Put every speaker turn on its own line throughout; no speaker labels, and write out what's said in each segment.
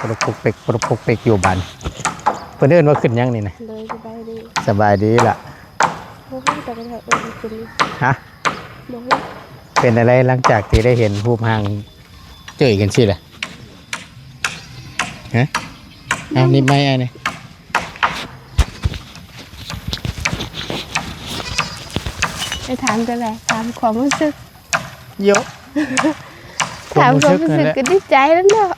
ปลุกปุกเป็กปลุกปุกเป็กอยู่บ้านเพิ่นเอิ้นว่าขึ้นยังนี่นะ
เลยสบายดี
สบายดีล่ะ
บ่ฮู้แต่ก็ได้ขึ้น
ฮะ
บ่ฮู้
เป็นอะไรหลังจากที่ได้เห็นรูปห่างเจอกันสิล่ะฮะเอานี่ไม่ไอ้นี่
ไปถามจังได๋ถามความรู้สึก
เยอะ
ถามความรู้สึกก็ดีใจแล้วเนาะ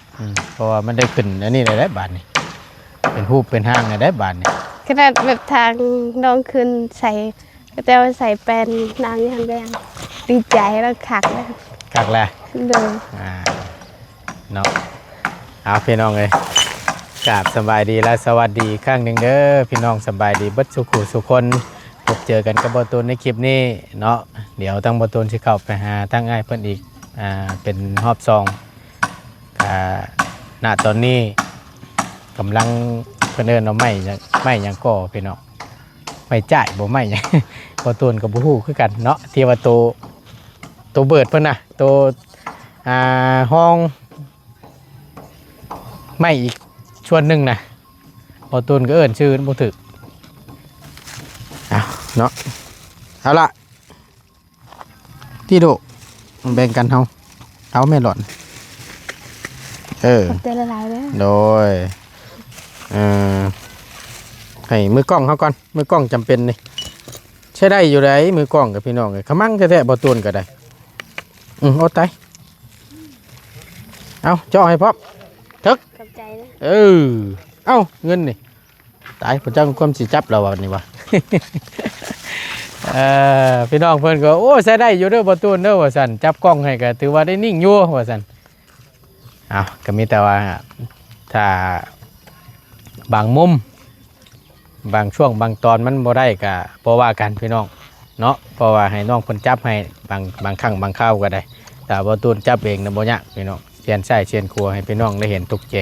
เพราะว่ามันได้ขึ้นอันนี้ได้บาทนี่เป็นรูปเป็นห้างได้บาทนี่
ขนาดแบบทางน้องขึ้นใส่แต่ว่าใส่แปลนนางยังแดงดีใจแล้วคักเลย
คักแหละ
เลย
เนาะเอาพี่น้องเลยกราบสบายดีและสวัสดีครั้งหนึ่งเด้อพี่น้องสบายดีเบิดสุขุสุคนพบเจอกันกับบอตูนในคลิปนี้เนาะเดี๋ยวตั้งบอตูนสิเข้าไปหาตั้งอ้ายเพิ่นอีกเป็นรอบซองณตอนนี้กำลังเพิ่นเอิ้นเอาไม้หยังก่อพี่น้องไม้จ่ายบ่ไม้หยัง บอตูนกับบ่ฮู้คือกันเนาะที่ว่าตัวเบิดเพิ่นน่ะตัวห้องไม่อีกชวนหนึ่งนะพอตูนก็เอิ้นชื่อบ่ถึกเอาเนาะเอาละที่โดแบ่งกันเอาแม่หล่อน
ขอบใจละลายเลย
โดยให้มือกล้องเขาก่อนมือกล้องจำเป็นนี่ใช้ได้อยู่ไหนมือกล้องกับพี่น้องเลยขมั่งแท้ๆบ่ตูนก็ได้โอ้ตายเอาจ่อให้พร้อมทึก
ขอบใจนะ
เอ้าเงินนี่ตายพระเจ้าความสิจับเราวันนี้วะ พี่น้องเพิ่นก็โอ้ใช้ได้อยู่เด้อบ่ตูนเด้อว่าซั่นจับกล้องให้ก็ถือว่าได้นิ่งอยู่ว่าซั่นก็มีแต่ว่าถ้าบางมุมบางช่วงบางตอนมันบ่ได้ก็บ่ว่ากันพี่น้องเนาะเพราะว่าให้น้องเพิ่นจับให้บางครั้งบางคราวก็ได้แต่บ่ตูนจับเองน่ะบ่ยากพี่น้องเชียนใส่เชียนครัวให้พี่น้องได้เห็นทุกแจ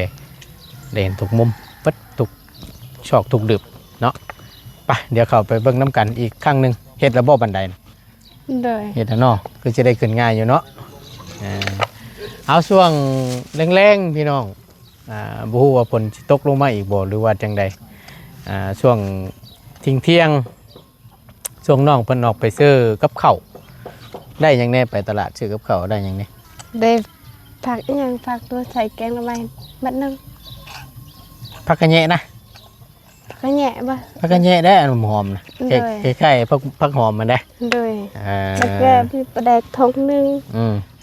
ได้เห็นทุกมุมปัดทุกชอกทุกดึบเนาะไปเดี๋ยวเข้าไปเบิ่งน้ำกันอีกครั้งหนึงเฮ็ดระบบบันไดนะ
เลย
เฮ็ดเนาะคือจะได้ขึ้นง่ายอยู่เนาะเอาช่วงแรงๆพี่น้องบ่ฮู้ว่าฝนสิตกลงมาอีกบ่หรือว่าจังใดช่วงเที่ยงช่วงน้องเพิ่นออกไปซื้อกับข้าวได้หยังแน่ไปตลาดซื้อกับข้าวได้หยังแน่
ได้ผักอีหยังผักตัวใส่แกงละไม้บัดนึง
ผักกะแยะนะ
ก็แหน่บ่
ผักกะแยะได้อันหอมนะ
ได้
คล้ายๆผักหอมมันได้
เลยแล้วก็มีปลาแดกทงนึง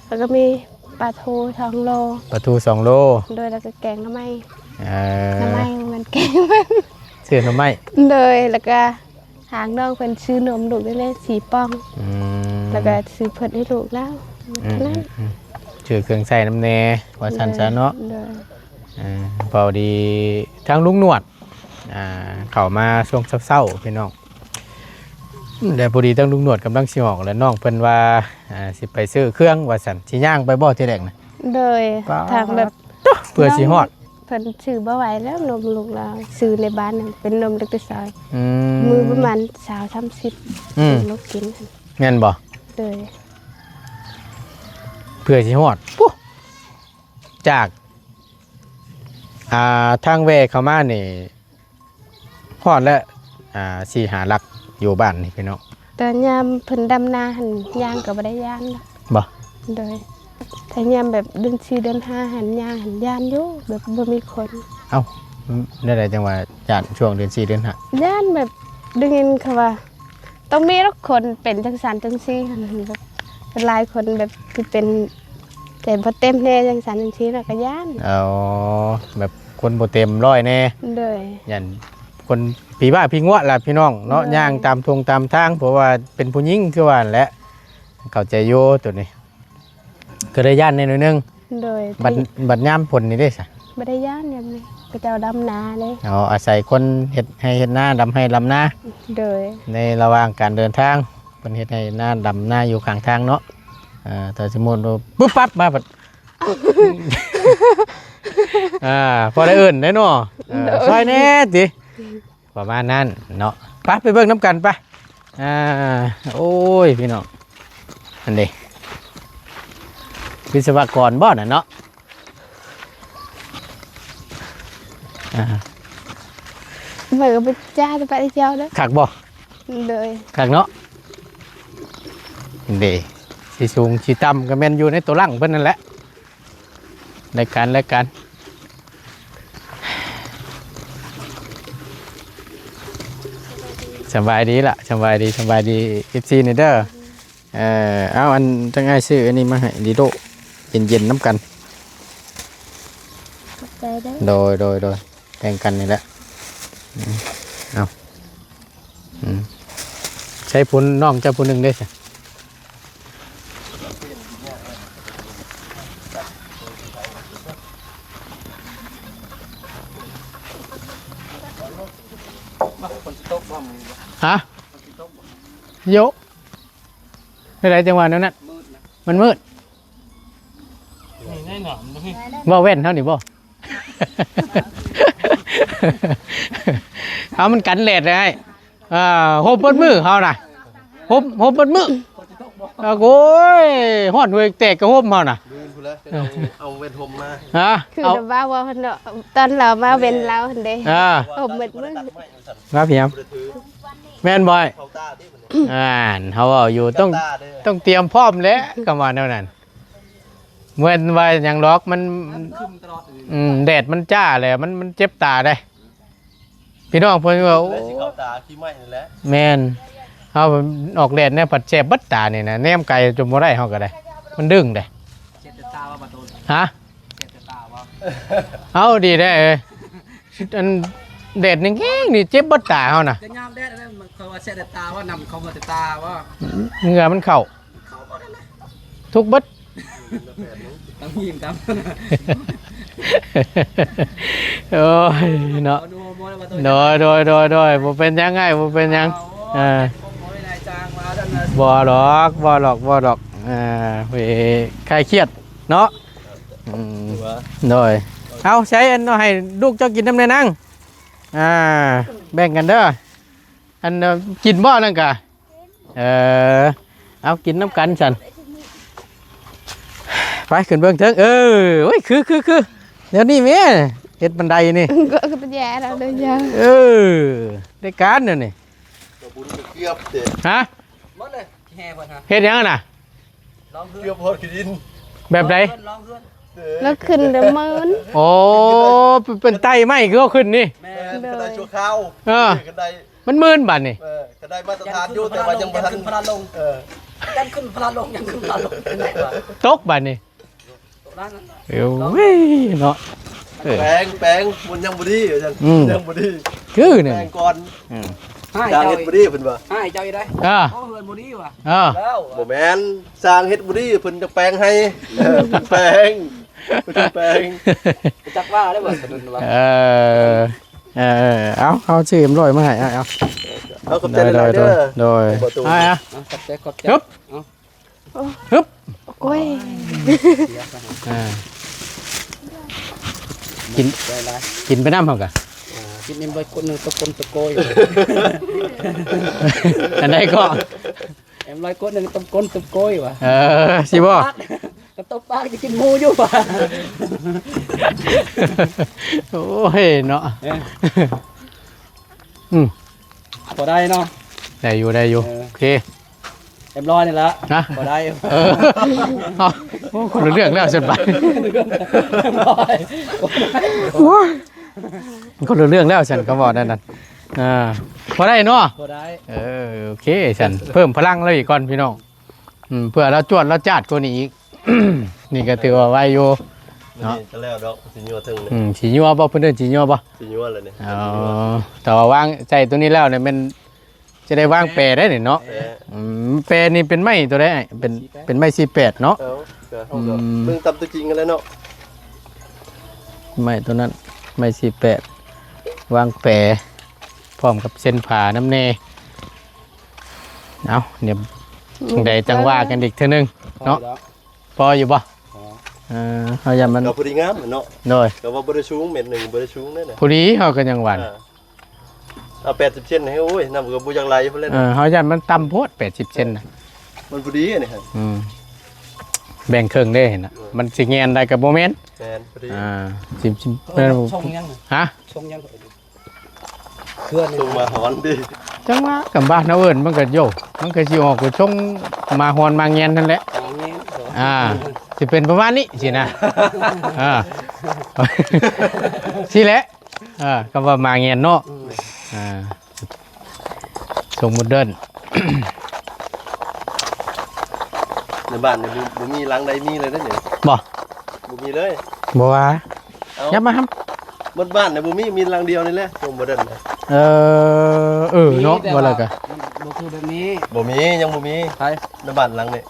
แล้วก็มีปลาทู2 โล
ปลาทู2 โล
โดยแล้วก็แกงละไม้
เอ
ละ
อ
ไม้มันแกงมัน
ซื้อหน่อไม้
เลยแล้วก็หางน้องเพิ่นซื้อนมลูกได้เลย4 ป้อง แล้วก็ซื้อเพิ่นให้ลูกแล้วเท่านั้น
ชื่อเครื่องใส่น้ำแน่ว่าซั่นซะเนาะ
เลย
พอดีทั้งลุงหนวดเข้ามาช่วงเศร้าๆพี่น้องแต่พอดีทั้งลุงหนวดกำลังสิออกแล้วน้องเพิ่นว่าสิไปซื้อเครื่องว่าซั่นสิย่างไปบ่ที่แรกนะ
เลยทางแบบ
เพื่อสิฮอด
เพิ่นซื้อบ่ไหวแล้วนมลูกเราซื้อในบ้านนั่นเป็นนมเล็กแต่ซอย
อื
มือประมาณ20-30ลูกกิน
แม่นบ่
เลย
เพื่อสิฮอดปุ๊จากทางแวเข้ามานี่ฮอดแล้ว4-5 หลักอยู่บ้านนี่พี่น้อง
ตอนยามเพิ่นดำนาหั่นย่างก็บ่ได้ย่านนะ
บ่
เลยถ้ายามแบบเดือน4เดือน5หั่นย่างหั่นย่านอยู่แบบบ่มีคน
เอ้าได้ได้จังว่าจานช่วงเดือน4เดือน5
ย่านแบบได้ยินเขาว่าต้องมีรักคนเป็นจังซั่นจังซี่หั่นแบบหลายคนแบบคือเป็นแต่บ่เต็มแน่จังซั่นจังซี่น่ะก็ย่าน
เอาแบบคนบ่เต็มร้อยแน่
เลย
ยันคนผีบ้าผีง่วล่ะพี่น้องเนาะย่างตามทงตามทางเพราะว่าเป็นผู้หญิงคือว่าแหละเข้าใจโยตัวนี้ก็ได้ย่านในหน่อยนึง
เลย
บัดยามผลนี่ได้ซะ
บ่ได้ย่านยามนี้ก็เจ้าดำนาเลย
เอาอาศัยคนเฮ็ดให้เฮ็ดนาดำให้ลำนา
เลย
ในระหว่างการเดินทางเพิ่นเฮ็ดให้นาดำนาอยู่ข้างทางเนาะแต่สมมุติว่าปุ๊บปั๊บมาบัด พอได้เอิ้นได้เนาะซอยแน่ติประมาณนั้นเนาะไปเบิ่งน้ำกันไปโอ้ยพี่น้องอันนี้วิศวกรบ่น่ะเนาะ
เหมือนกับไปจ้าจะไปเที่ยวเด้อ
คักบ่
เลย
คักเนาะเด้สิสูงสิต่ำก็แม่นอยู่ในตัวหลังเพิ่นนั่นแหละรายการสบายดีล่ะสบายดี FC นี่เด้อเอาอันจังไงซื้ออันนี้มาให้ดีโดเย็นๆน้ำกัน
ขอบใจเด้อ
โดยแข่งกันนี่แหละเอาใช้พุ่นน้องเจ้าพุ่นหนึ่งได้สิฮะโยอะไรจังหวะนั้นน่ะมันมืดบ่เว้นเท่านี้บ่ เอามันกันแดดเลยหบเปิดมือเขาน่ะหบเปิดมือโอ้ยฮอดหวยแตกกระหบเขาน่ะ
เอาเวนทมมา
ฮะ
คือเดี๋ยวว่าเพิ่นเนาะตอนเรามาเว้นเราหั่นเด้ผมมืด
มาเพียมแม่นบ่อย
เขาตาที่มัน
เขาเอาอยู่ต้องเตรียมพร้อมแล้วก็มาแนวนั้นเมื่อว่าอย่างล็อกมันแดดมันจ้าเลยมันเจ็บตาได้พี่น้องเพิ่นว่า
เขาตาขี้ไหม้นั่นแหละ
แม่นเขาออกแดดเนี่ยผัดแสบบัดตานี่นะแนมไก่จมบ่ได้เขาก็ได้มันดึงได้ฮะเอาดีได้อันแดดนี่แห้งนี่เจ็บบัดตาเขาน่ะ
จะยามแดดนั่นมันเขาว่าเสดตาว่านำเขามาแต่ตาว่า
เหงื่อมันเข้าทุกบัด
ต้องยิงกัน
โอ้ยเนาะ
ดูโมแล้วมาตัว
โดยบ่เป็นยังไงบ่เป็นยัง
โมไม่ได้จางมาดันนะ
บ่หรอกเว้ยคลายเครียดเนาะโดยเอาใช้อันเอาให้ลูกเจ้ากินน้ำในนั่งแบ่งกันเด้ออันกินบ่นั่นกะเอากินน้ำกันฉันไปขึ้นเบื้องเถิงโอ้ยคือเดี๋ยวนี้แม่เฮ็ดบันไดนี่
ก็เป็นแย่เราเลยจ้า
ได้การเดี๋ยวนี้
บุญเกือบเด็ด
ฮะ
หมดเลยแห่ก่อนฮะ
เฮ็ดยังน่ะ
ลองเพื่
เกือบพอกิน
แบบใด
ลองเพื่อน
แล้วขึ้นเดมืน
โอ้เป็นไตไหมคือเอาขึ้นนี่
แม่
ก็ได้ชั่วข้าวก็ได้
มันมื่นบัดนี่
ก็ได้มาตรฐานอยู่แต่ว่ายังไม่ทัน
ขึ้นพลันลงยังขึ้นพลันลงยังขึ้นพลันลงเป็นไงวะ
ตกบัดนี่
ร้านนั้น
เว้ยเนาะ
แปลงมันยังบุรียังบุรี
คือ
แป
เนี่
ล
ย
งก่อน
ให้
สร้าง
เจ้า
เฮ็ดบุรีเพิ่นว่า
ให้เจ้าอีได้
อ่า
อ๋อเฮือนบุรีว่ะ
อ่า
แล้ว
บ่แม่นสร้างเฮ็ดบุรีเพิ่นจะแปลงให้แปลงแปลง
จักว่าได้บ่สนุนว่ะ
เอาชื่อเอ็มร้อยมาให้เอา
เอากับใจหลายเด้อ
โดยอ่ะ
ขอบใจขอบใจ
ฮึบฮึบ
โอ้ย
กิน
ใจร้าย
กินไปน้ำเขากะ
กินนี่ไปคนนึงตะกนตะโกย
อันใดก็
เอ็มร้อยคนนึงตะกนตะโกยว่ะ
สิบ่
กระตบปากจะกินหมูอยู่ว่ะ
โอ้ยเนาะ
พอได้เนาะ
ได้อยู่โอเค
เอ็มร้อยนี่ละ
นะ
พอได้
คนละเรื่องแล้วเสร็จไป
เอ็มร้อย
คนละเรื่องแล้วฉันก็บอกนั่นพอได้เนาะ
พอได้
โอเคฉันเพิ่มพลังเลยก่อนพี่น้องเพื่อเราจวดเราจัดกว่านี้อีก นี่ก็ถือว่าไวอยู่
นี่ก็แล้วดอกสิยัวถึงเลย
สียัวบ่เพิ่นเดินสียัวบ่
สิยัวเลยเนี่ย
แต่ว่าวางใจตัวนี้แล้วเนี่ยมันจะได้วางแปรได้เนี่ยเนาะแปรนี่เป็นไม้ตัวได้เป็นไม้48เนาะ
เอาเบิ่งตามตัวจริงกันแล้วเนาะ
ไม้ตัวนั้นไม้48วางแปรพร้อมกับเส้นผ่าน้ำเนเอาเนี่ยจังใดจังว่ากันอีกเทื่อนึงเนาะพออยู่บ่เฮาอย่ามัน
ก็พอดีงามเนาะ
โดย
ก็ว่าบ่ได้สูงเม็ดหนึงบ่ได้สูงแน่น่ะ
ผู้ดีเฮาก็ยังหวาน
เอา80เซนให้โอ้ยนำก็บ่จักไหลพุ่นเลย
เฮาอย่ามันต่ำโพด80เซนน่ะ
มันพอดีอันนี้ฮะ
แบ่งครึ่งได้เห็นนะมันสิแงนได้กับโมเมนต์
แมนพอดี
สิ
ชงยัง
ฮะ
ชงยังเคลื่อน
ส่งมาหอนดิ
จังว่ากับบ้านเอาเอิ้นมันก็โยมันก็สิออกก็ชงมาฮอนมาแงนนั่นแหละสิเป็นประมาณนี้สินะสิแหละก็ว่ามาแงนเนาะส่งโมเดิร์น
ในบ้านเนี่ยบ่มีหลังใดมีเลยนะเนี่ย
บ่
บ่มีเลย
บ่ว่า
เอา
ยับมาครับ
บนบ้านเนี่ยบ่มีหลังเดียวนี่แหละส่งบ่เดินนะ
เนาะบ่แล้วก็
บ่คือแบบนี้
บ่มียังบ่มี
ไป
ในบ้านหลังนี่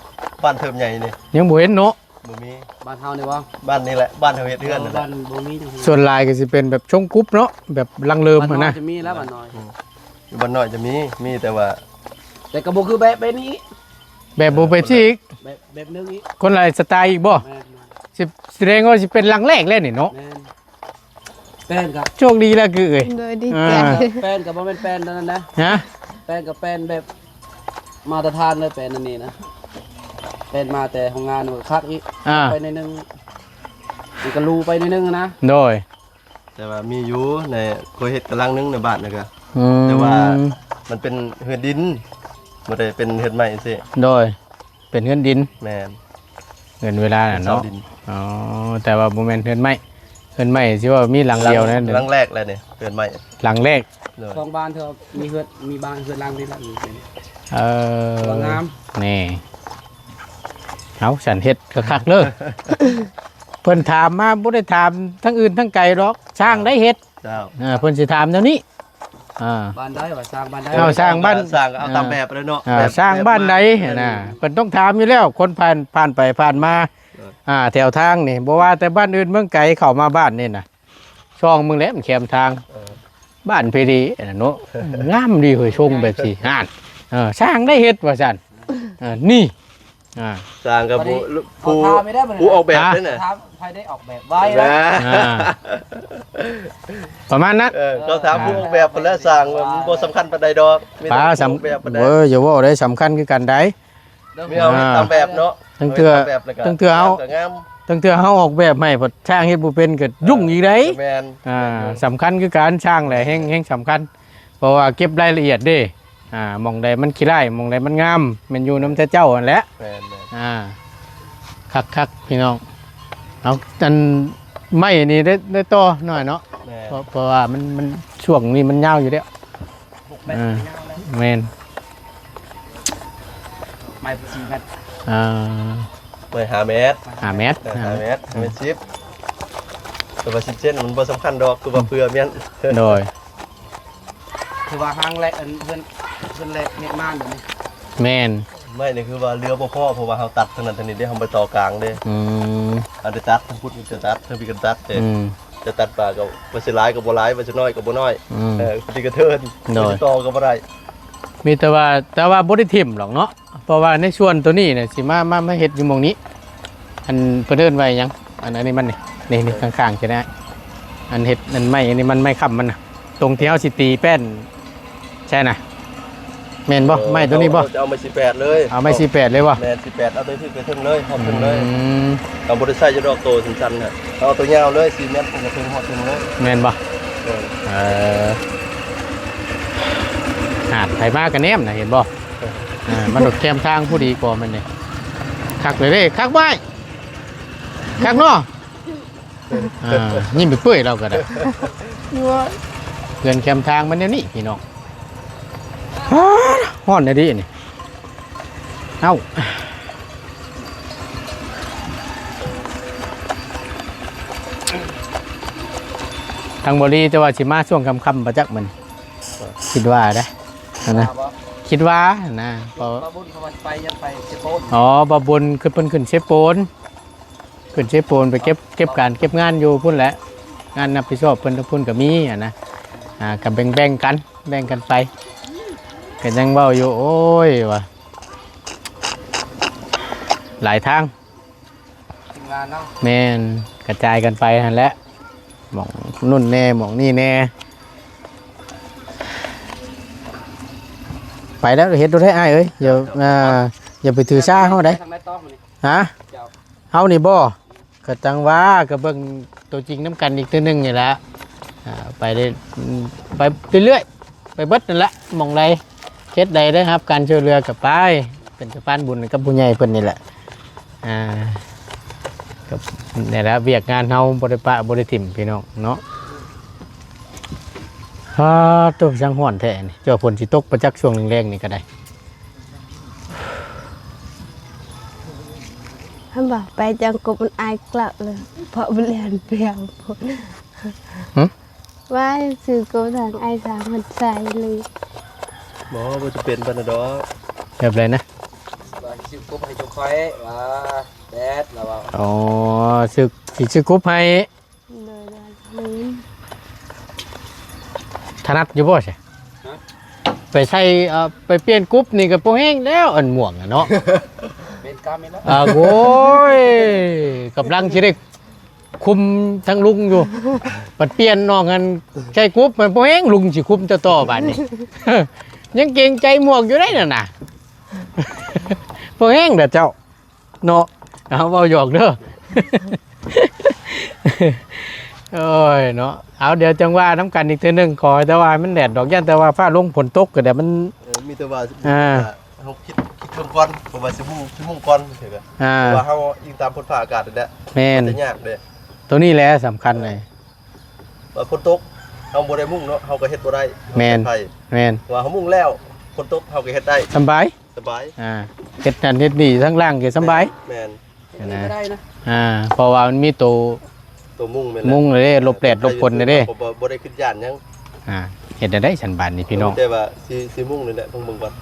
บ้านเทิมใหญ่นี่
ยังบ่เห็นเนาะ
บ่มี
บ้านเฮานี่ว่า
บ้านนี่แหละบ้านเฮาเฮ็ดเฮือนนั่นแห
บ้า
ละ
นบ่มีจังซี่
ส่วนลายก็สิเป็นแบบชงกรุ๊ปเนาะแบบลังเลิม
บ้าน
อะ
น้อ
นะ
ยจะมีแล้วบ้านน้อย
อยู่บ้านน้อยจะมีแต่ว่า
แต่ก็บ่คือแบบนี้
แบบโบไปที่อีก
แบบนึงอีก
คนละสไตล์อีกบ่
แม่น
สิแสดงว่าสิเป็นลังแรกแล้วนี่เนาะ
แม่นแป้นกับ
โชคดีแล้วคือเอ้ย
โดยดีใจ
แป้นกับบ่แม่นแป้นนั่นนะ
ฮะ
แป้นกับแป้นแบบมาตรฐานเลยแป้นนั่นนี่นะแป้นมาแต่โรงงานมันคักอีก ไปในนึงมันก็รูไปในนึงนะ
โดย
แต่ว่ามีอยู่ในเคยเฮ็ดกำลังนึงในบ้านนะก็
แต่
แต่ว่า มันเป็นเฮือนดินบ่ได้เป็นเฮือนใหม่ซิ
โดยเป็นเงินดิน
แม่น
เงินเวลาน่ะ
เสา
เนาะ
ดิน
อ๋อแต่ว่าบ่แม่นเงินไม้เงินไม้สิว่ามีหลังเดียวนะ
หลังแรกแล้วนี่เฮือนใหม่
หลังแรก
เลย
สองบ้านเธอมีเฮือนมีบ้านเฮือนล่างนี่ละมีเป็น
เออ
สวยงาม
นี่เอาฉันเฮ็ดคักๆเลย เพิ่นถามมาบ่ได้ถามทั้งอื่นทั้งไกลหรอกช่างได้เฮ็ด
เจ้า
เพิ่นสิถามแนวนี้อ่า
บ้านได้ว่าสร้างบ้านได้
เอาสร้างบ้าน
สร้างก็เอาตามแบบเลยเนาะ
สร้างบ้านใดน่ะเพิ่นต้องถามอยู่แล้วคนผ่านไปผ่านมาแถวทางนี่บ่ว่าแต่บ้านอื่นเมืองไกลเข้ามาบ้านนี่น่ะช่องมึงแหละมันแคมทางบ้านเพดีน่ะเนาะงามดีเฮ้ยชงแบบสิห่านสร้างได้เฮ็ดว่าซั่นนี่
สร้างกับผู้
ทาไม่ได้บ่
ผู้ออกแบบด้วยน่ะ
ทาใครได้ออกแบบไว้
แหม
แล้ว
ประมาณนั้น
เขาถามผู้ออกแบบเพิ่นแล้วสร้างมันบ่สำคัญปานใดดอกมีแต่
ป้า
ผู้ออก
สำ
แบบปานใด
อย่าว่าได้สำคัญคือกันได้
มีเอาเฮ็ดตามแบบเนาะ
ตั้งเทื่อ
ฮ็ดตามแบบแล้วก็
ตั้งเทื่อเอา
ก็งาม
ตั้งแต่เฮาออกแบบให้พอช่างเฮ็ดบ่เป็นก็ยุ่งอีกได้
แม่น
สำคัญคือการช่างแหละแห่งสำคัญ เพราะว่าเก็บรายละเอียดเด้หมองใดมันขี้ร้ายหมองใดมันงามมันอยู่นำเจ้านั่นแหละ
แม่น
คักพี่น้องเอาอันไม้นี่ได้ต่อหน่อยเนาะ
แม่น
เพราะว่ามันช่วงนี้มันยาวอยู่แล้ว
แบบ
แม่น
ไม้สีกัน
ไปหาเมตร
5 เมตร
หาเมตรเมตร10แต่ว่า10เซนมันบ่สำคัญดอกคือว่าเพื่อแม่น
โดย
คือว่าห้างแรกเพิ่นแรกเฮ็ดมาเดี๋ยวนี้
แม่น
ไม่นี่คือว่าเรือบ่พอเพราะว่าเฮาตัดทางนั้นทางนี้ได้เฮาไปต่อกลางเด้
อืม
อันได้ตัดทั้งพุทธมันจะตัดทั้งพี่กันตัดเด้
อืม
จะตัดปลาก็บ่สิหลายก็บ่หลายบ่สิน้อยก็บ่น้อย
อืม
พอดีก็เทิน
โดย
บ่สิต่อก็บ่ได้
มีแต่ว่าบ่ได้ทิ่มหรอกเนาะเพราะว่าในส่วนตัวนี้เนี่ยสิมาเฮ็ดอยู่หม่องนี้ อันเพิ่นเอิ้นไว้หยังอันนี้มันนี่ข้างๆจะได้อันเฮ็ดอันไม้อันนี้มันไม้ค้ำมันน่ะตรงที่เฮาสิตีแป้นใช่น่ะแม่นบ่ไม้ตัวนี้บ่
จะเอามา18เลย
เอาไม้48เลยวะ
แม่น18เอาตัวที่ไปถึงเลยฮอดถึงเลย
อืม
เอาบ่ได้ใส่จะดอกโตสั้นๆน่ะเอาตัวยาวเลย4เมตรผมก็ถึงฮอดถึงเลย
แม่นบ่
เออ
หาดไผมากันแนมน่ะเห็นบ่มันดอกแคมทางผู้ดีกว่ามันนี่คักเลยเด้คักไว้คักเนาะยิ้มไปเปื่อยเราก็ได้ เพื่อนแคมทางมันเนี่ยนี่พี่น้องฮ้อนเลยดินี่เอ้าทางบรีแต่ว่าสิมาช่วงค่ำๆประจักมันคิดว่าได้นะคิดว่านะพอ
มาบุญเขาไปยันไปเซโปน
อ๋อบะบุญคือเพิ่นขึ้นเชฟโปนขึ้นเชฟโปนไปเก็บการเก็บงานอยู่พุ่นแหละงานนับผิดชอบเพิ่นพุ่นก็มีนะกับแบ่งกันไปก็ยังเว้าอยู่โอ้ยว่ะหลายทาง
ทีมงานเนาะ
แม่นกระจายกันไปหั่นแหละหม่องนู่นแน่หม่องนี่แน่ไปแล้วเฮ็ดดูได้อ้ายเอ้ยอย่าไปถือซ่าเฮาได้
ทางไหนต้องมานี่
ฮะ
เจ้า
เฮานี่บ่ก็จังว่าก็เบิ่งตัวจริงน้ำกันอีกเทื่อนึงนี่แหละไปได้ไปเรื่อยๆไปเบิดนั่นแหละหม่องใดเฮ็ดใดได้ครับการช่วยเหลือกับไปเป็นสะพานบุญกับผู้ใหญ่เพิ่นนี่แหละกับนี่แหละเวียกงานเฮาบ่ได้ปะบ่ได้ถิ่มพี่น้องเนาะตัวจังฮ้อนแท้นี่เจ้าฝนสิตกประจักช่วงแรงๆนี่ก็ได้
ท่านบอกไปจังกบมันอายกลับเลยเพราะมันเรียนเปลี่ยนผลว่าสื่อกบทางอายสามมันใส่เลย
หมอบ่จะเป็นปานนั้นดอก
แบบไรนะ
ว่าสิกุบให้จุกไฟว่าแดดแล้วว่า
อ๋อซื้อกรุ๊ปให้
เลยลืม
ถนัดอยู่บ่ใช่ไปใช้ไปเปลี่ยนกรุ๊ปนี่ก็บ่แห้งแล้วอันม่วงอะเนาะ
เป็นกรรมอีกแล้ว
โอ้ยกำลังสิได้คุมทั้งลุงอยู่ปัดเปลี่ยนน้องกันใช้กรุ๊ปมันบ่แห้งลุงสิคุมต่อบัดนี้ ยังเกรงใจหมวกอยู่ได้น่ะน่ะ บ่แห้งเด้อเจ้าเนาะเอาเว้าหยอกเด้อ โอ้ยเนาะเอาเดี๋ยวจังว่าน้ำกันอีกเทื่อนึงขอแต่ว่ามันแดดดอกย่านแต่ว่าฟ้าลงฝนตกก็เดี๋ยวมัน
มีแต่ว่าเฮาคิดเพิ่มก่อนเพราะว่าชั่วโมงก่อนเถอะว่าเฮายิงตามฝนฟ้าอากาศนั่นแหละ
แม่น
จะยากเด้
ตัวนี้แหละสำคัญเลย
ว่าฝนตกเฮาบ่ได้มุ่งเนาะเฮาก็เฮ็ดบ่ได้
แม่น แม่น
ว่าเฮามุ่งแล้วฝนตกเฮาก็เฮ็ดได้
สำบาย
สบาย
เฮ็ดนั่นเฮ็ดนี่ทั้งล่างก็สำบาย
แม่น
นี่ก็ได้นะ
เพราะว่ามันมีตัว
ตัวมุ่งแม่น
มุ้งเลยเด้หลบแดดหลบฝนเลยเด้
บ่ได้ขึ้นย่านหยัง
เฮ็ดได้ฉันบานนี่พี่น้อง
แต่ว่าสิมุ่งนี่แหละต้องเบิ่งก่อน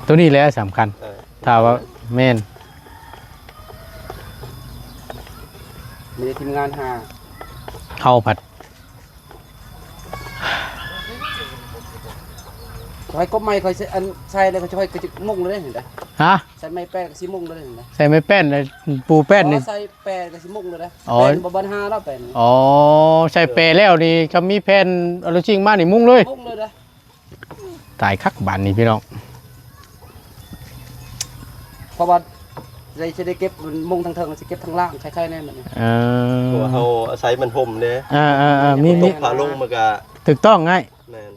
ตัวนี้แหละสำคัญถ้าว่าแม่น
มีทีมงานหา
เฮาผัด
คอยกบไม้คอยอันใส่เลยก็จะคอยกระจิกมุ่งเลยเห็นไหม
ฮะ
ใส่ไม้แป้งก็สิมุ่งเลยเห็นไหม
ใส่ไม้แป้นเลยปูแป้นนี่
ใส่แป้งก็สิมุ่งเลยนะ
อ๋อ
แป้งบ่บันหาแล้วแป้ง
อ๋อใส่เปรแล้วนี่เขามีแผ่นอลูชิงมานี่มุ้งเลย
มุ่งเลยนะ
ตายคักบานนี่พี่น้อง
เพราะว่าจะได้เก็บมุ่งทางเทิงจะเก็บทางล่างคล้ายๆแน่มัน
เพราะว่าเฮาอาศัยมันห่มเด้
มี
ตกผาลงมันก็
ถูกต้องไง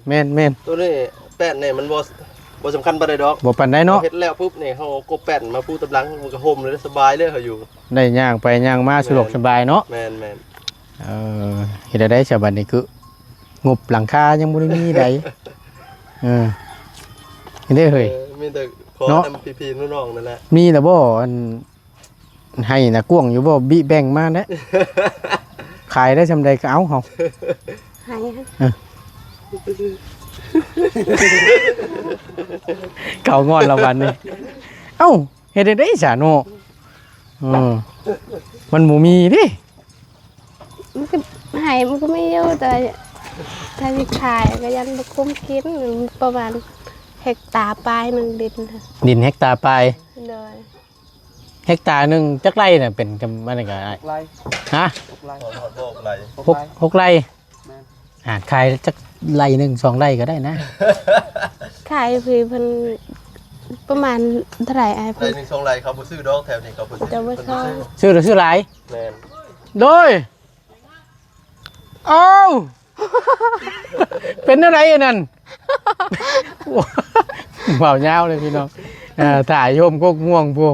แม่น
แม่น
ตัวนี้แป้นนี่มันบ่สำคัญปานใดดอก
บ่ปานใดเนาะ
เฮ็ดแล้วปุ๊บนี่เฮากบแป้นมาปูตำลังมันก็ห่มเลยสบายเลยเฮาอยู่
ได้ย่างไปย่างมาสะดวกสบายเนาะ
แม่น
เฮ็ดได้ฉบับนี้คืองบหลังคายังบ่ได้มีใดเฮ็ดได้เฮ้ย
มีแต่ขอ
เนาะ
นำพี่ๆน้องๆนั่นแหละ
มีแล้วบ่อันให้น่ะกวงอยู่บ่บิแบ่งมาเด้ ขายได้ซำใดก็เอาเฮา
หาย
เขางอนละวันนี้เอ้าเฮ็ดได้ซะเนาะมันบ่มีดิ
มันก็หายมันก็ไม่เยอะแต่ถ้าจะขายก็ยังบ่คุ้มกินประมาณเฮกตาร์ปลายหนึ่งดินค่ะ
ดินเฮกตาร์ไป
เลย
เฮกตาร์หนึงจักไร่น่ะเป็นจำมันก็ได้
ไล่
ฮะ
ไล่
บอกอะไร
6ไร่
แม่น
ขายจักไร่หนึง2ไร่ก็ได้นะ
ขายพี่เพิ่นประมาณเท่าไหร่ไอ้
ได้
เพิ่น
1 2ไรเขาบ่ซื้อดอกแถวนี้เขาบ่ซื้อ
จะบ่ชอบ
ซื้อหรือซื้อหลาย
แม่น
โดยเอ้า เป็นอะไรอันนั่น เบายาวเลยพี่น้องถ่ายโยมกกม่วงพู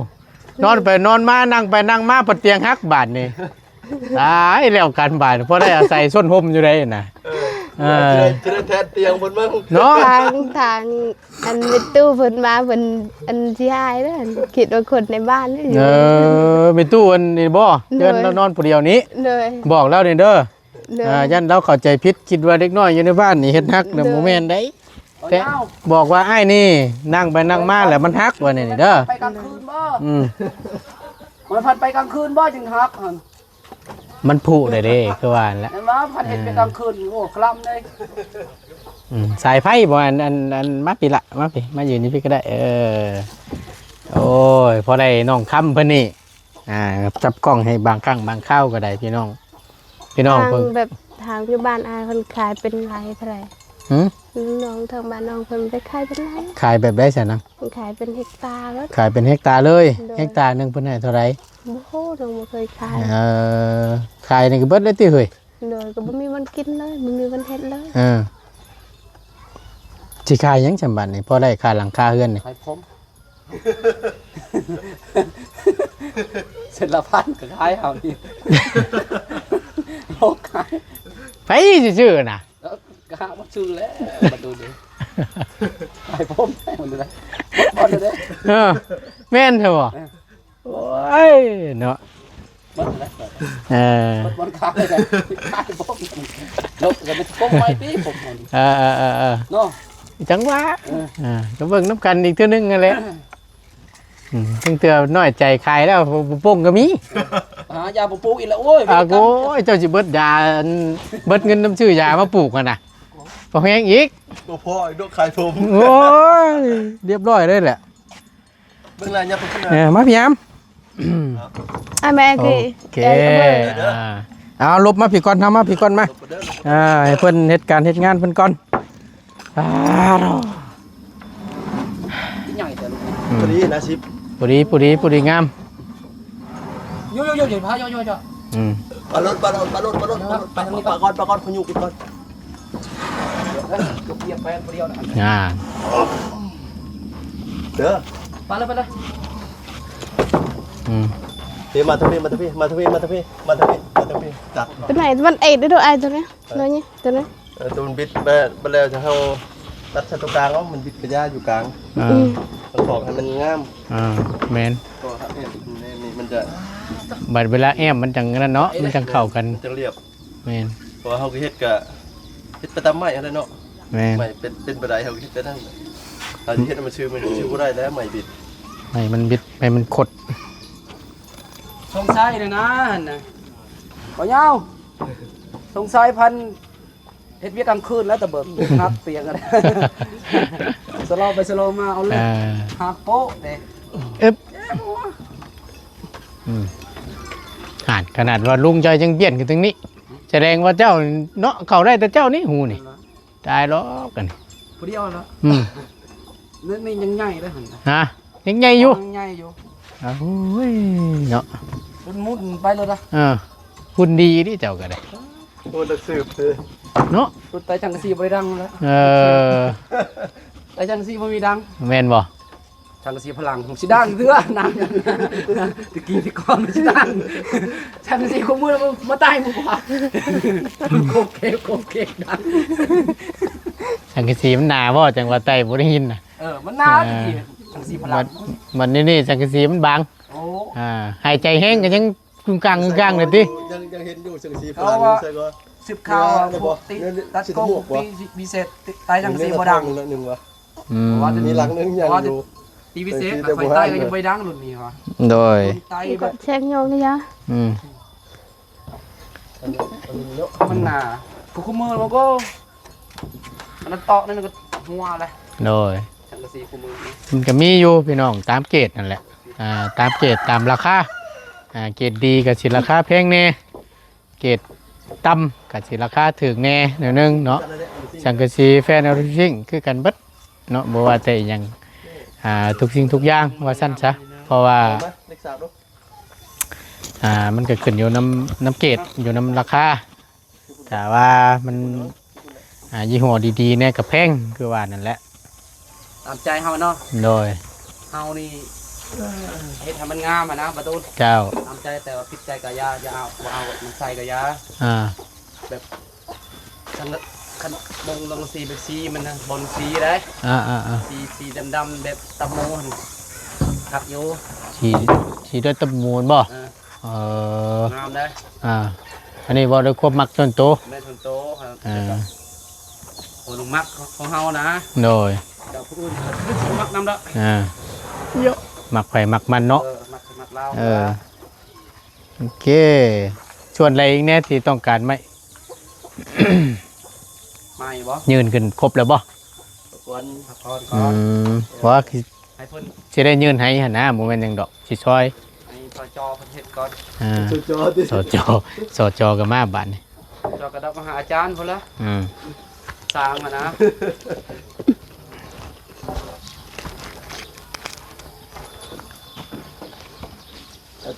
นอนไปนอนมานั่งไปนั่งมาปะเตียงฮักบาดนี่ตายแล้วกันบาดเพราะได้อาศัยส้นห่มอยู่ได้น่ะ
จะได้แทนเตียงบนมั่ง
เนาะ
ทางอันเป็นตู้เพิ่นมาเพิ่นอันที่หายเด้อคิดว่าคนในบ้านนี่อยู่
ไปตู้อันนี้บ่เดินแล้วนอนผู้เดียวนี้
เลย
บอกแล้วนี่เด้อ
เลย
ยันเราเข้าใจผิดคิดว่าเด็กน้อยอยู่ในบ้านนี่เฮ็ดฮักเด้อบ่แม่นได้
แต่
บอกว่าไอ้นี่นั่งไปนั่งมาแล้วมันฮักว่านี่เด้อ
ไปกลางคืนบ่
อืม
มันพันไปกลางคืนบ่จึงฮักหั่น
มันผุได้เด้คือว่านั่นแหละ
เห็นว่าพันเห็นไปกลางคืนโอ้คลำเลย
สายไฟบ่อันมาปีละมาปีมาอยู่นี่พี่ก็ได้โอ้ยพอได้น้องค้ำเพิ่นนี่จับกล้องให้บางครั้งบางข้าวก็ได้พี่น้อง
ทาง
เพิ่น
แบบทางอยู่บ้านอายเพิ่นขายเป็นไรเท่าไหร่
หือ
น้องทางบ้านน้องเพิ่นไปขายเป็นไร
ขายแบบได้ซะนะ
เพิ่นขายเป็นเฮกตาร์แล้ว
ขายเป็นเฮกตาร์เลย
เลย
เฮกตาร์หนึงเพิ่นให้เท่าไหร่
บ่ฮู้น้องบ่เคยขาย
ขายนี่ก็เบิดเลยติเฮ้ย
โดยก็บ่มีวันกินเลยบ่มีวันเฮ็ดเลย
สิขายหยังจำบัดนี่พอได้ค่าหลังคาเฮือนนี่
ขายผมเสร็จละพันก็ขายเอานี่โลกขาย
ไปซื่อๆน่ะ
แล้วก็หาว่าซื้อแล้วมาดูดิขายผมให้มันดูได้บอลดูได้
แม่นเถอะบ่โอ้ยเนาะ
บอลดูได้
Ờ.
บอลขายเลยขายผมลบกันเป็นผมไว้ที่ผมเนาะ
Chẳng quá. Cảm ơn nắp canh đi thứ nưng rồi đấy. Từng tựa nói chạy khai đó bông cái mí.
Già bố bố ý là ôi.
Cô cho chị bớt già bớt ngân năm chữ già mà pủ còn à. Còn nghe ít.
Cô phó đốt khai phôm.
Ôi, điệp rồi đây nè.
Bên này nha, bên này.
Má nhám.
À mẹ kì.
À, lốp má phì con, má phì con má. À, phân hết càn hết ngan phân con. À, rồi.
Bữa đi là ship.
Bữa đi ngam.
Vô phá vô.
Bà lốt, bà con không nhục con.
À.
Được.
Bà lên.
Thế mà thằng Phi. Đặt.
Cái này vẫn ế được ai thôi nhé. Nói nhé, tôi nói.
Tôi biết bà leo cho hông đặt sang tรงกลางmình biết cái daอยู่กลาง มันบอกให้มันงาม
แมน
ก็นี่มันจะ
บัดเวลาแอมมันจังนั่นเนาะมันจังเข้ากัน
มันจะเรียบ
แมน
เพราะว่าเฮาก็เฮ็ดก็เฮ็ดไปตามไม้อะไรเนาะ
แมน
ไม้เป็นบ่ได้เฮาก็เฮ็ดไปนั่นถ้าสิเฮ็ดมันชื่อบ่ได้แล้วไม้บิด
ให้มันบิดให้มันขด
Sông sai này nè. Có nhau. Sông saiพันเฮ็ดเวียกกลางคืนแล้วแต่เบิกหักเตียงกันสโลไปสโลมาเอาเลยหักโป๊ะเด้
อึ๊บขนาดว่าลุงจอยยังเปลี่ยนกันตรงนี้แสดงว่าเจ้าเนาะเข้าได้แต่เจ้านี่หูนี่ตายล้อกัน
ผู้เดียวแล้วนี่ยังใหญ่เลยหั่น
ฮะยังไงอยู่
ยังใหญ่อยู่
โอ้ยเนาะ
มุดไปเลยนะ
คุณดีดิเจ้าก็ได้
โอ้นักสืบเด้
เนาะ
สุดไตจังกะซีบ่ได้ดังแล้วไตจังกะซีบ่มีดัง
แม่นบ่
จังกะซีพลังผมสิดังเด้อนางตะกี้ที่ก่อนมันสิดังจังกะซีคู่มือมาตายหมู่ว่าโคเกดัง
สังกะสีมันหนาบ่จังว่าไตบ่ได้ยินน่ะ
มันหนาวจริงจังกะซีพลัง
มันนี่สังกะสีมันบาง
โอ้
หายใจแห้งก็ยังกลางเลยติ
ยังเห็นอยู่สังสีพลังใช่ก็
สิบข่าวติตัดกล้องตีบีเซตไตจังกะซีบ่ดัง
นึงวะ
ว่าจะ
มีหลังนึงยังอยู่
ตีบีเซตไฟใต้ก็ยังบ่ดังรุ่นนี้ว่ะ
โดย
ไต
Thì
แบบ
có xem nhau đi ra.
มันหนาคู่มือมันก็มันตอกนั่นก็หัวเลย
โดย
จังกะซีคู่มือ
มันก็มีอยู่พี่น้องตามเกรดนั่นแหละตามเกรดตามราคาเกรดดีก็สิราคาแพงแน่เกรดต่ำก็สิราคาถูกแน่แนวนึงเนาะสังกะสีแฟนเอาทุกสิ่งคือกันเบิดเนาะบ่ว่าแต่หยังทุกสิ่งทุกอย่างว่าซั่นซะเพราะว่ามันก็ขึ้นอยู่น้ำเกรดอยู่น้ำราคาแต่ว่ามันยี่ห้อดีๆเนี่ยก็แพงคือว่านั่นแหละ
ตามใจเฮาเนาะ
โดย
เฮานี่เฮ็ดให้มันงามอ่ะนะประตู
เจ้า
ตามใจแต่ว่าผิดใจก็อย่าเอามันใส่ก็อย่าแบบคันบงลงสีแบบสีมันนะบนสีได้สีดำๆแบบตะโมนคักอยู่
สีด้วยตะมูลบ่
งามได้
อันนี้บ่ได้ควบมักส่วนตัว
แม่ทนโตครับโอ้ลุงมักของเฮานะ
โดย
เจ้าผู้อื่นสิมักนำละ
มักไผ่มักมันเนาะ
มักเรา
โอเคชวนอะไรอีกแน่ที่ต้องการไหม
ไม่บ่
ยืนขึ้นครบแล้วบ่
ควรพักผ่อนก่อน
เพราะว่า
ให้เพิ่น
สิได้ยืนให้หั่นนะบ่แม่นหยังดอกสิซอย
ให้พอจอเพิ่นเฮ็ดก่อน
สจก็มาบัดนี้
จอกระดับมาหาอาจารย์พุ่นละสร้างมานะ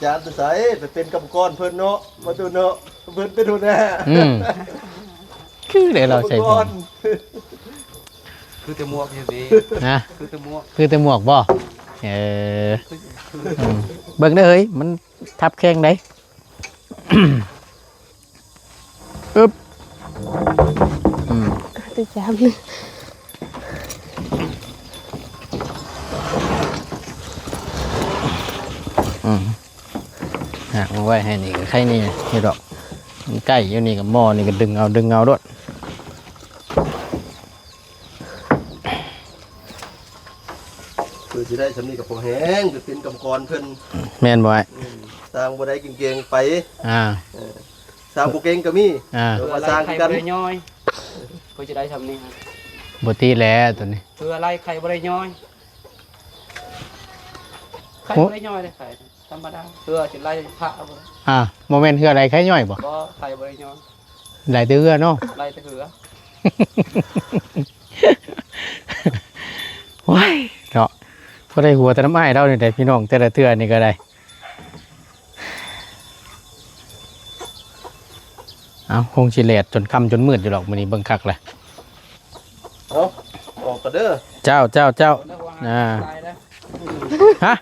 จารย์ตัวใสไปเป็นกรรมกรเพิ่นเนาะมาดูเนาะเพิ่นเป็นหัวหน้า
คือเดี๋ยวเราใส่หมวก
คือแต่หมวกอยู่ดี
นะ
คือแต่หมวก
คือแต่หมวกบ่เบิ่งได้เฮ้ยมันทับแข้งได้ อึ๊บอืม
ตัวจามนึง
หักมาไว้ให้นี่ก็ใครนี่นี่ดอกมันใกล้อยู่นี่กับหม้อนี่ก็ดึงเอาด้วย
คือสิได้สำนีกับพอแห้งไปเป็นกรรมกรเพิ่น
แม่นบ่ไอ้
สร้างบ่ได้เก่งๆไป
อ่า
สร้างบ่เก่งก็มี
เพื่ออะไรใครบ่ได้ย่อยเพื่อจะได้ทำนี่ครับ
บ่ตีแล้วตัวนี้
เพื่ออะไรใครบ่ได้ย่อยใครบ่ได้ย่อยเลยใครธรรมดาเพื่อจะไล่พระบ่
โมเมนต์คืออะไรใครย่อยบ่
บ่ใครบ่ได้ย่อย
หลายเตื้อเนาะ
ไล่แต่เหือ
ว้ายเนาะก็ได้หัวแต่น้ำไม้เราเนี่ยแต่พี่น้องแต่ละเทื่อนี่ก็ได้เอาคงสิเลดจนค่ำจนมืดอยู่หรอกมื้อนี้เบิ่งคักแหละ
เอาออกกันเด้อ
เจ้าฮะ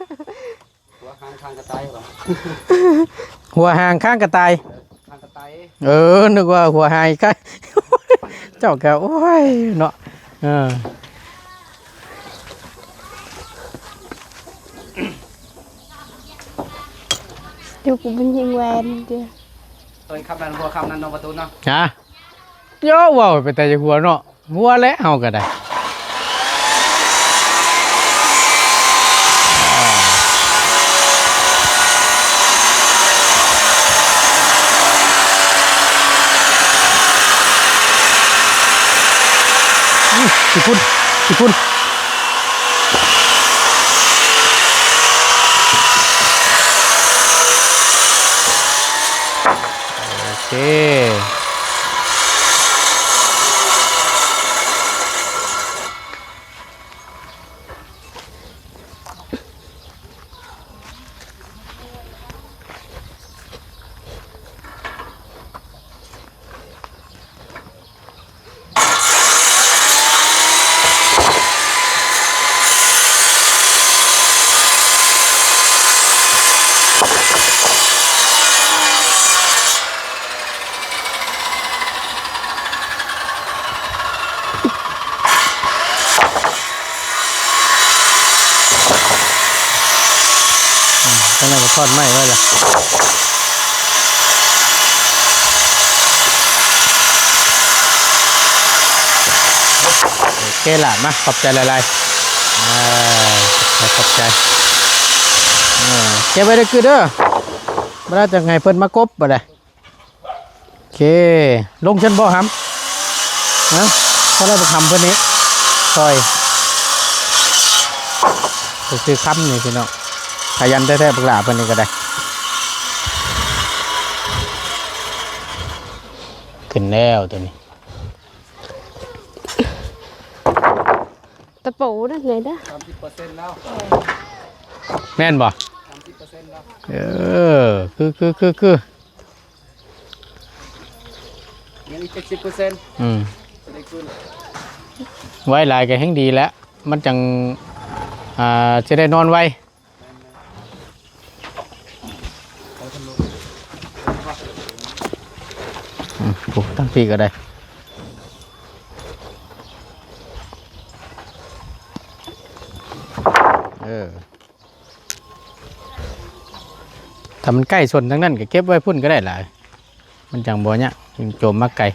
หัวหางข้างกระต่ายบ่
หัวหางข้างกระต่าย
ข้างกระต่าย
นึกว่าหัวหายใกล้ เจ้าก็โอ้ยเนาะ
อยู่กูเป็นยิงแวนเดียว
เอ้ยคำนั้นหัวคำนั้นนประตูเนาะ
ฮะโย่ว้าวไปแต่หัวเนาะหัวแล้วเฮาก็ได้สิพุ่นโอเคข้างในก็ทอดไหม้ไว้ล่ะโอเคล่ะมาขอบใจหลายๆขอบใจเก็บไว้ได้คือเด้อบ่ได้จะไงเพิ่นมากบบ่ได้โอเคลงชั้นบ่หำนะเพราะเราไปทำเพิ่นนี้ซอยคือค้ำนี่พี่น้องขยันแท้ๆพวกหลาเพิ่นนี่ก็ได้ขึ้นแล้วตัวนี้
ตะปูนั่นไงเด้อ
30%แล้ว
แม่นบ่
30%แล้ว
คือ
ยังอีก70%ได้ขึ้น
ไว้หลายก็แห่งดีแล้วมันจังจะได้นอนไวปุ๊บตั้งปีก็ได้ถ้ามันใกล้ส่วนทั้งนั้นก็เก็บไว้พุ่นก็ได้หลายมันจังบ่เนี่ยยังโจมมักไก่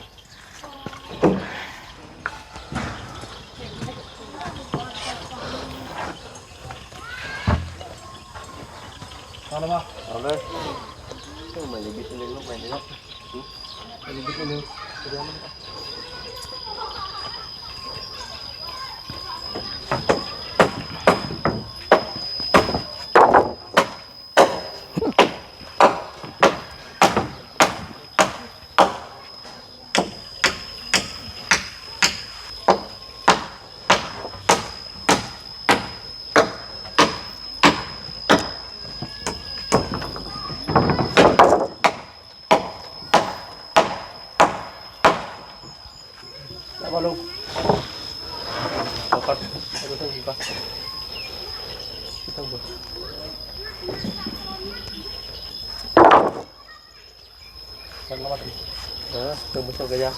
เอาแล้วบ่
เอาเลยต้องมาบิดนึงลงไปนี่เนาะบิดนึงเดี๋ยวมัน
บ่ลุง
เอาก่อนเอาดูเท่านี้ก่อนต้องบุญสั่งมาดิเติมบุญส่งกระยา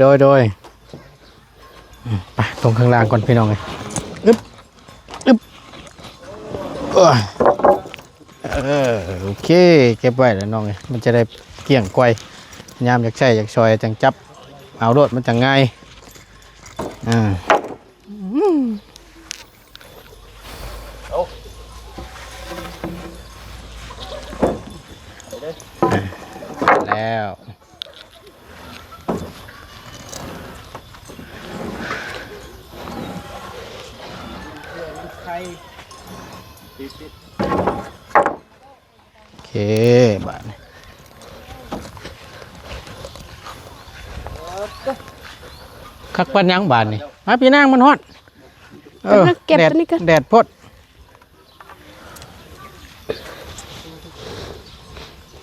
โดยไปตรงข้างล่างก่อนพี่น้องเลยอึ๊บโอเคเก็บไว้แล้วน้องเลยมันจะได้เกลี่ยงไกวยามอยากใช้อยากซอยจังจับเอาโลดมันจังง่ายแล้ว
ไข่
โอเคบาทคักปันยังบาทนี่มาพี่นางมันฮอด
เก็บตัวนี้ก่อน
แดดพด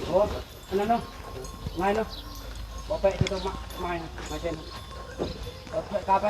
โอ้อันนั้นเนาะง่ายเนาะบ่ไปที่ต้องมาเช่นเอาไปกลับไป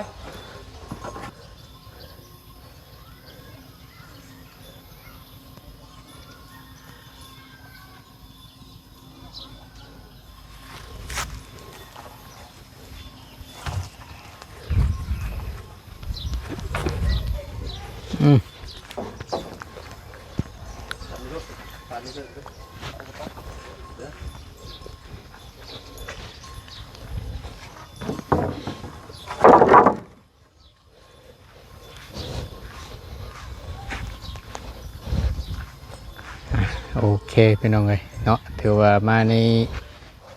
โอเคพี่น้องเลยเนาะถือว่ามาใน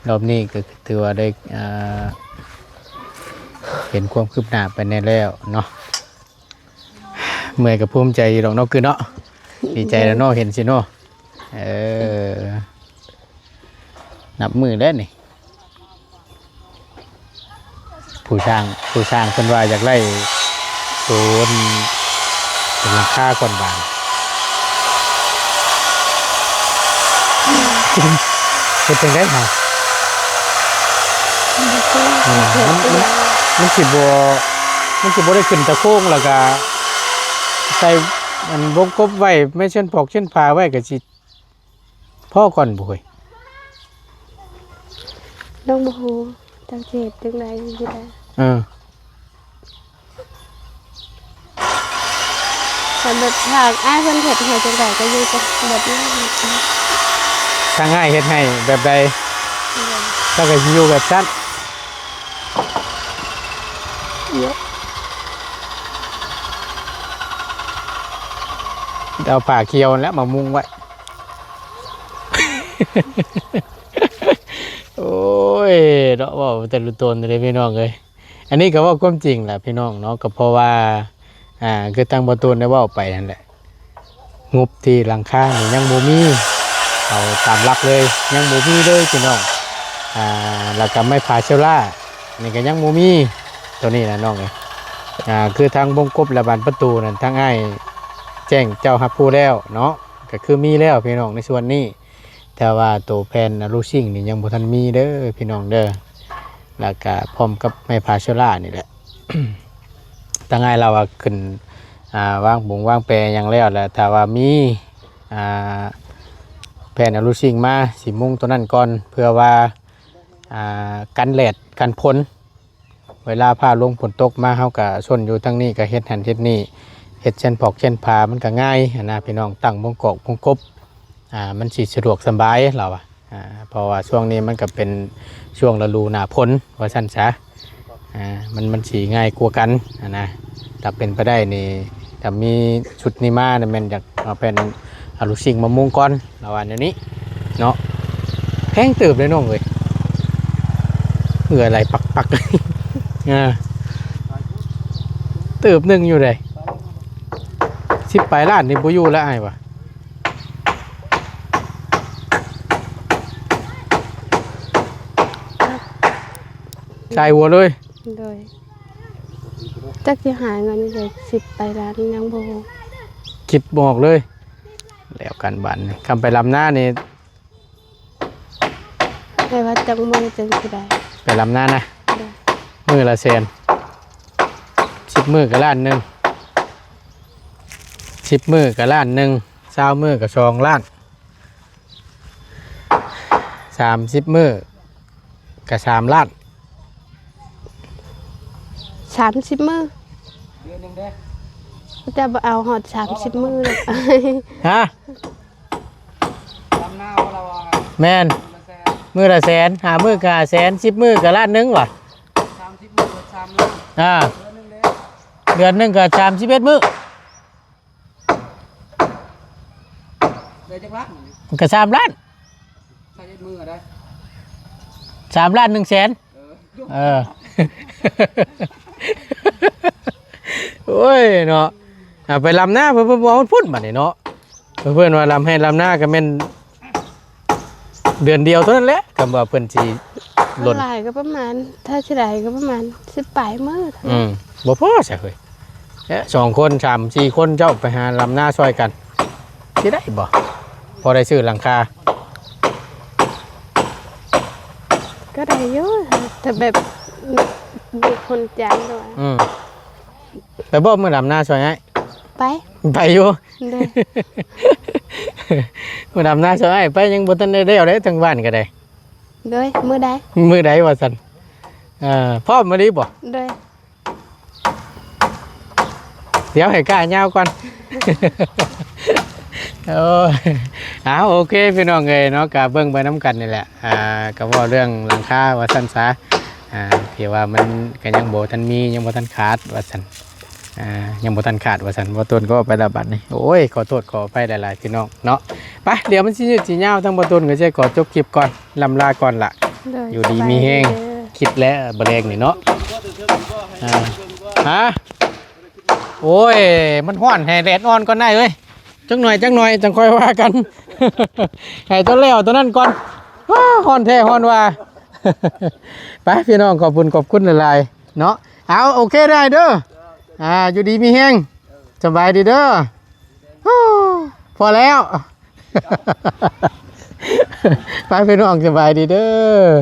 รอบนี้ก็ถือว่าได้เห็นความคืบหน้าไปในแล้วเนาะเมื่อยกับภูมิใจดอกเนาะคือเนาะดีใจแล้วเนาะเห็นสิเนาะนับมือแล้วนี่ผู้สร้างเพิ่นว่าอยากไล่โซนเป็นราคาก่อนบางเป็นจังได้ค่ะมันสิบ่ได้ขึ้นตะโค้งแล้วก็ใส่มันวงกบไว้ไม่เช่นปอกเช่นพาไว้ก็สิพ่อก่อนบ่เฮ้ย
น้องบ่ฮู้จักเฮ็ดจังได๋สิได้สำหรับทางอ้ายเพิ่นเฮ็ดให้จังได๋ก็อยู่จังแบบนี้
ทางง่ายเฮ็ดให้แบบใดถ้าก็สิอยู่แบบนั้น
เยอะ
เอาผ้าเขียวแล้วมามุงไว้ โอ้ยเนาะว่าแต่ละตนเลยพี่น้องเอ้ยอันนี้ก็ว่าความจริงแหละพี่น้องเนาะก็เพราะว่าคือทางบ่ตูนได้เว้าไปนั่นแหละงบที่หลังคานี่ยังบ่มีเอาตามหลักเลยยังบ่มีเลยพี่น้องแล้วก็ไม้พาเชลล่านี่ก็ยังบ่มีตัวนี้นะน้องเอ้ยคือทางวงกบและบานประตูนั่นทางอ้ายแจ้งเจ้ารับผู้แล้วเนาะก็คือมีแล้วพี่น้องในส่วนนี้แต่ว่าตัวแผ่นรูชิ่งนี่ยังบ่ทันมีเด้อพี่น้องเด้อแล้วก็พร้อมกับไม้พาเชลล่านี่แหละ ทางอ้ายเราว่าขึ้นวางบุงวางแปรอย่างแล้วแหละถ้าว่ามีแผ่นรูชิ่งมาสิมุงตัวนั้นก่อนเพื่อว่ากันแดดกันพ้นเวลาผ้าลงฝนตกมาเฮาก็ชนอยู่ทั้งนี้ก็เฮ็ดหันเฮ็ดนี่เฮ็ดเช่นพอกเช่นพามันก็ง่ายนะพี่น้องตั้งวงกบวงกบมันสิสะดวกสบายเราเพราะว่าช่วงนี้มันก็เป็นช่วงฤดูหน้าฝนว่าซั่นซะมันสิง่ายกว่ากันนะถ้าเป็นไปได้นี่ถ้ามีชุดนี้มาเนี่ยมันอยากเอาเป็นอาลูซิงมามุงก่อนระหว่างนี้เนาะแพงเติบเลยน้องเอ้ยเหงื่อไหลปักๆเลยเติบหนึ่งอยู่เลย10 ปลายล้านนี่บ่อยู่แล้วไอ้วะ ชายหัวเลย
โดยจักสิหาเงินได้10ไปล้านยังบ่ฮู้
คิดบอกเลย แล้วกันบันคำไปลำหน้านี่
ให้ว่าจังมือจังสิได้
ไปลำหน้านะ
โดย
มือละแสน10 มือกับล้านหนึ่ง10 มือกับล้านหนึ่ง20 มือกับ2 ล้าน30 มือกับ3 ล้าน
30 มื้อ
เดือนหนึงเด้
จะบ่เอาฮอด30 มื้อหรอก
ฮะ
ทำหน้าว่าเราอ่ะ
แม่น
ละแสน
มือละแสนหามือกับแสน10 มือกับล้านหนึ่งว่ะ
30มื้อ3ล้าน
อ่า
เดือนหนึงเด้
เดือนหนึ่งกับ31 มือ
ได้จักล้าน
กับ3 ล้าน
ใช้มือได้
3 ล้าน1 แสน
เออ
โอ้ยเนาะไปลำหน้าเพื่อนบอกพุ่นบัดนี้เนาะเพื่อนว่าลำให้ลำหน้าก็เป็นเดือนเดียวเท่านั้นแหละคำว่าเพื่อนสีหล่น
หลายก็ประมาณถ้าสิได้ก็ประมาณ10ปลายมื้อ
บ่พอใช่เฮ้ย2 คน3 4 คนเจ้าไปหาลำหน้าซอยกันที่ได้บ่พอได้ซื้อหลังคา
ก็ได้อยู่แต่แบบมีคนจ้างด้วย
ไปบ่มือลำหน้าซอยให้
ไป
ไปอยู่
เลย
มือลำหน้าซอยให้ไปยังบ่ทันได้เอาได้ทั้งบ้านก็ได้
เลยมื้อใด
มือใดว่าซั่นพ่อมาดีบ่
เลย
เดี๋ยวให้กล้ายาวก่อน โอ้โอเคพี่น้องเอ้ยเนาะกะเบิ่งไปน้ำกันนี่แหละก็ว่าเรื่องหลังคาว่าซั่นซะที่ว่ามันก็ยังบ่ทันมียังบ่ทันขาดว่าซั่นยังบ่ทันขาดว่าซั่นบ่ต้นก็ไปละบัดนี่โอ้ยขอโทษขออภัยหลายๆพี่น้องเนาะไปเดี๋ยวมันสิยืดสิยาวทั้งบ่ต้นก็สิขอจบคลิปก่อนลำลาก่อนล่ะ
เลย
อยู่ดีมีแฮง คิดแล้วบ่แรงนี่เนาะฮะโอ้ยมันฮ้อนให้แดดอ่อนก่อนได้เอ้ยจังหน่อยจังค่อยว่ากัน ให้ตัวแล้วตัวนั้นก่อนว้าฮ้อนแท้ฮ้อนว่า ไปพี่น้องขอบคุณหลายๆเนาะเอาโอเคได้เด้ออยู่ดีมีแฮงสบายดีเด้อฮู้พอแล้ว ไปพี่น้องสบายดีเด้อ